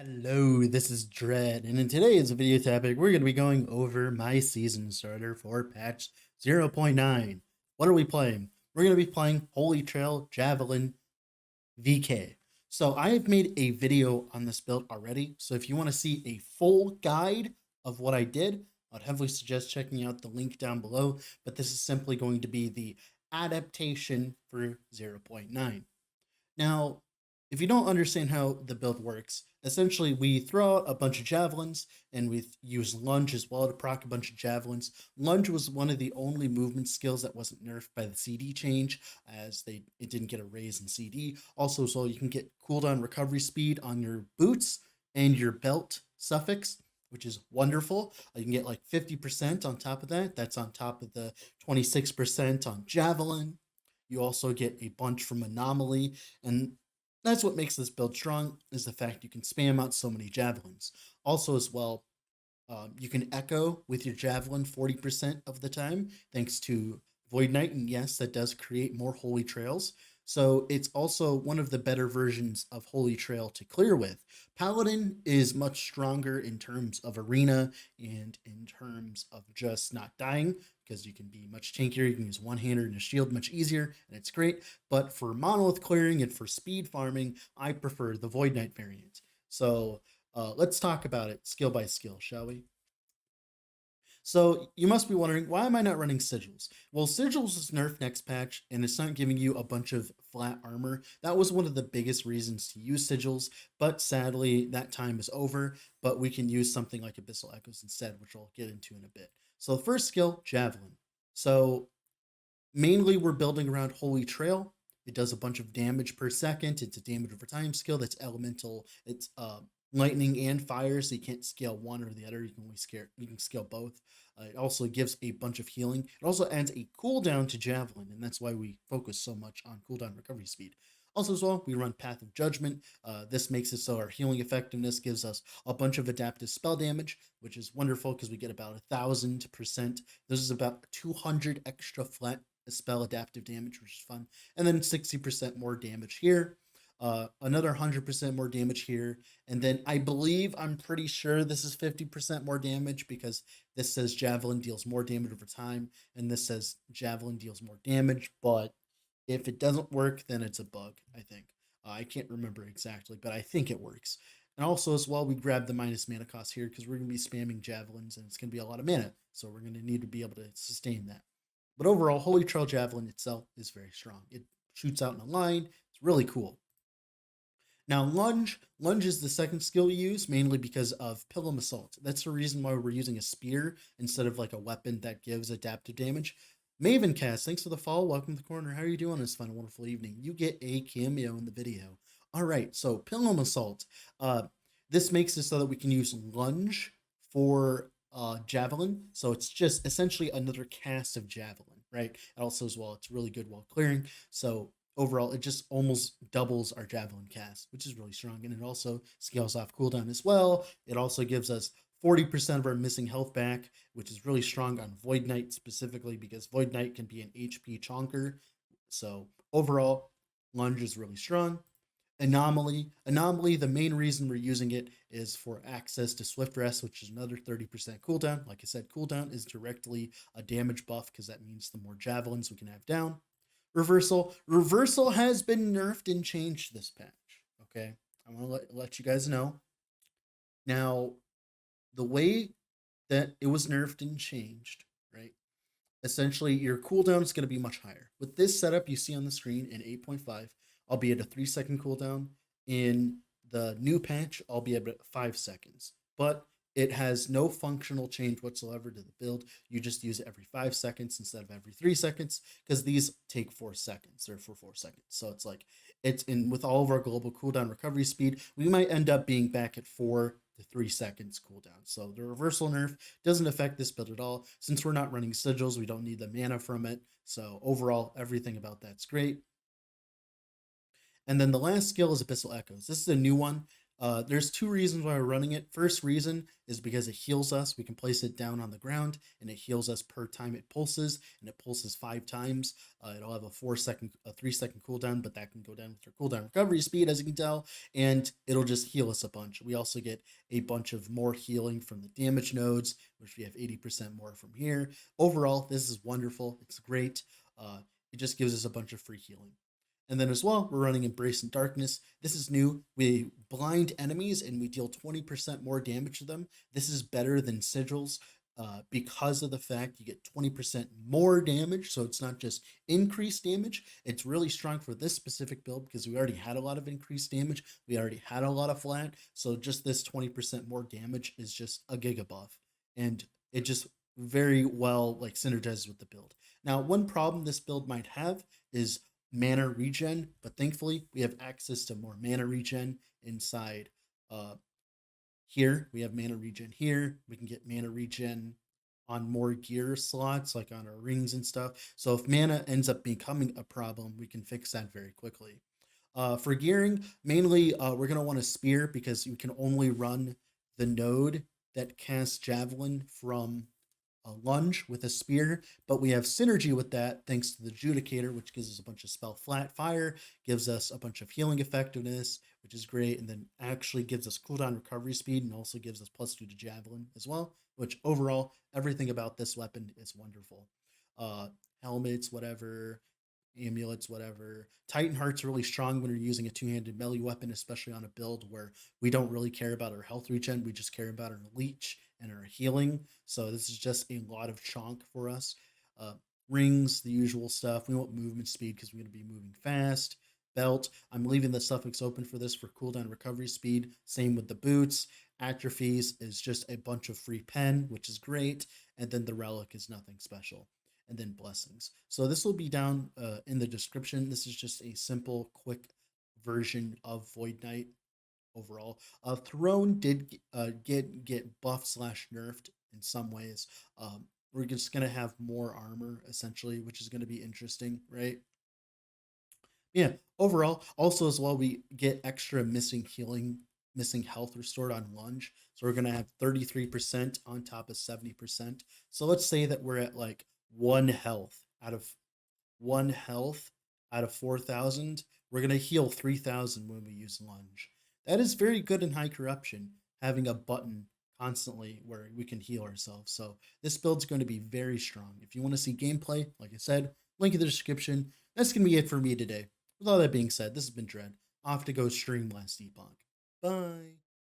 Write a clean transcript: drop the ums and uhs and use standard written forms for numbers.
Hello, this is Dread, and in today's video topic, we're going to be going over my season starter for patch 0.9. What are we playing? We're going to be playing Holy Trail Javelin VK. So I've made a video on this build already, so if you want to see a full guide of what I did, I'd heavily suggest checking out the link down below, but this is simply going to be the adaptation for 0.9. Now, if you don't understand how the build works, essentially we throw out a bunch of javelins and we use lunge as well to proc a bunch of javelins. Lunge was one of the only movement skills that wasn't nerfed by the CD change, as it didn't get a raise in CD. Also, so you can get cooldown recovery speed on your boots and your belt suffix, which is wonderful. You can get like 50% on top of that. That's on top of the 26% on Javelin. You also get a bunch from Anomaly, and that's what makes this build strong, is the fact you can spam out so many javelins. Also, as well, you can echo with your javelin 40% of the time, thanks to Void Knight, and yes, that does create more holy trails. So it's also one of the better versions of Holy Trail to clear with. Paladin is much stronger in terms of arena and in terms of just not dying, because you can be much tankier. You can use one-hander and a shield much easier, and it's great. But for monolith clearing and for speed farming, I prefer the Void Knight variant. So let's talk about it skill by skill, shall we? So you must be wondering, why am I not running sigils? Well, sigils is nerfed next patch, and it's not giving you a bunch of flat armor. That was one of the biggest reasons to use sigils, but sadly that time is over. But we can use something like Abyssal Echoes instead, which I'll get into in a bit. So the first skill, Javelin. So mainly we're building around Holy Trail. It does a bunch of damage per second. It's a damage over time skill that's elemental. It's lightning and fire, so you can't scale one or the other. You can scale both. It also gives a bunch of healing. It also adds a cooldown to Javelin, and that's why we focus so much on cooldown recovery speed. Also, as well, we run Path of Judgment. This makes it so our healing effectiveness gives us a bunch of adaptive spell damage, which is wonderful because we get about 1,000%. This is about 200 extra flat spell adaptive damage, which is fun. And then 60% more damage here. Another 100% more damage here. And then I'm pretty sure this is 50% more damage, because this says Javelin deals more damage over time, and this says Javelin deals more damage. But if it doesn't work, then it's a bug, I think. I can't remember exactly, but I think it works. And also, as well, we grab the minus mana cost here because we're going to be spamming Javelins, and it's going to be a lot of mana. So we're going to need to be able to sustain that. But overall, Holy Trail Javelin itself is very strong. It shoots out in a line. It's really cool. Now, lunge is the second skill we use, mainly because of Pilum Assault. That's the reason why we're using a spear instead of like a weapon that gives adaptive damage. Maven Cast, thanks for the follow. Welcome to the corner. How are you doing this fun, wonderful evening? You get a cameo in the video. All right, so Pilum Assault. This makes it so that we can use lunge for Javelin. So it's just essentially another cast of Javelin, right? And also, as well, it's really good while clearing. So overall, it just almost doubles our Javelin cast, which is really strong. And it also scales off cooldown as well. It also gives us 40% of our missing health back, which is really strong on Void Knight specifically, because Void Knight can be an HP chonker. So overall, lunge is really strong. Anomaly, the main reason we're using it is for access to Swift Rest, which is another 30% cooldown. Like I said, cooldown is directly a damage buff, because that means the more javelins we can have down. Reversal has been nerfed and changed this patch. Okay, I want to let you guys know. Now, the way that it was nerfed and changed, right? Essentially, your cooldown is going to be much higher. With this setup you see on the screen in 8.5, I'll be at a 3-second cooldown. In the new patch, I'll be at 5 seconds. But it has no functional change whatsoever to the build. You just use it every 5 seconds instead of every 3 seconds, because these take 4 seconds. They're for 4 seconds. So it's like, it's in with all of our global cooldown recovery speed, we might end up being back at 4 to 3 seconds cooldown. So the reversal nerf doesn't affect this build at all. Since we're not running sigils, we don't need the mana from it. So overall, everything about that's great. And then the last skill is Abyssal Echoes. This is a new one. There's two reasons why we're running it. First reason is because it heals us. We can place it down on the ground and it heals us per time it pulses, and it pulses 5 times. It'll have a 3 second cooldown, but that can go down with your cooldown recovery speed, as you can tell, and it'll just heal us a bunch. We also get a bunch of more healing from the damage nodes, which we have 80% more from here. Overall, this is wonderful. It's great. It just gives us a bunch of free healing. And then as well, we're running Embrace in Darkness. This is new. We blind enemies and we deal 20% more damage to them. This is better than Sigils because of the fact you get 20% more damage. So it's not just increased damage. It's really strong for this specific build because we already had a lot of increased damage. We already had a lot of flat. So just this 20% more damage is just a giga buff. And it just very well like synergizes with the build. Now, one problem this build might have is mana regen, but thankfully we have access to more mana regen inside here. We have mana regen here. We can get mana regen on more gear slots, like on our rings and stuff. So if mana ends up becoming a problem, we can fix that very quickly. For gearing, mainly we're going to want a spear because you can only run the node that casts Javelin from a lunge with a spear, but we have synergy with that thanks to the Judicator, which gives us a bunch of spell flat fire, gives us a bunch of healing effectiveness, which is great, and then actually gives us cooldown recovery speed and also gives us +2 to Javelin as well, which overall, everything about this weapon is wonderful. Helmets, whatever, amulets, whatever. Titan Heart's really strong when you're using a two-handed melee weapon, especially on a build where we don't really care about our health regen. We just care about our leech and our healing. So this is just a lot of chonk for us. Rings, the usual stuff. We want movement speed because we're going to be moving fast. Belt, I'm leaving the suffix open for this for cooldown recovery speed. Same with the boots. Atrophies is just a bunch of free pen, which is great. And then the relic is nothing special. And then blessings. So this will be down in the description. This is just a simple, quick version of Void Knight overall. Throne did get buffed slash nerfed in some ways. We're just gonna have more armor essentially, which is gonna be interesting, right? Yeah. Overall, also as well, we get extra missing health restored on lunge. So we're gonna have 33% on top of 70%. So let's say that we're at like one health out of 4,000. We're gonna heal 3,000 when we use lunge. That is very good in high corruption, having a button constantly where we can heal ourselves. So this build's going to be very strong. If you want to see gameplay, like I said, link in the description. That's going to be it for me today. With all that being said, this has been Dread. Off to go stream last Epoch. Bye.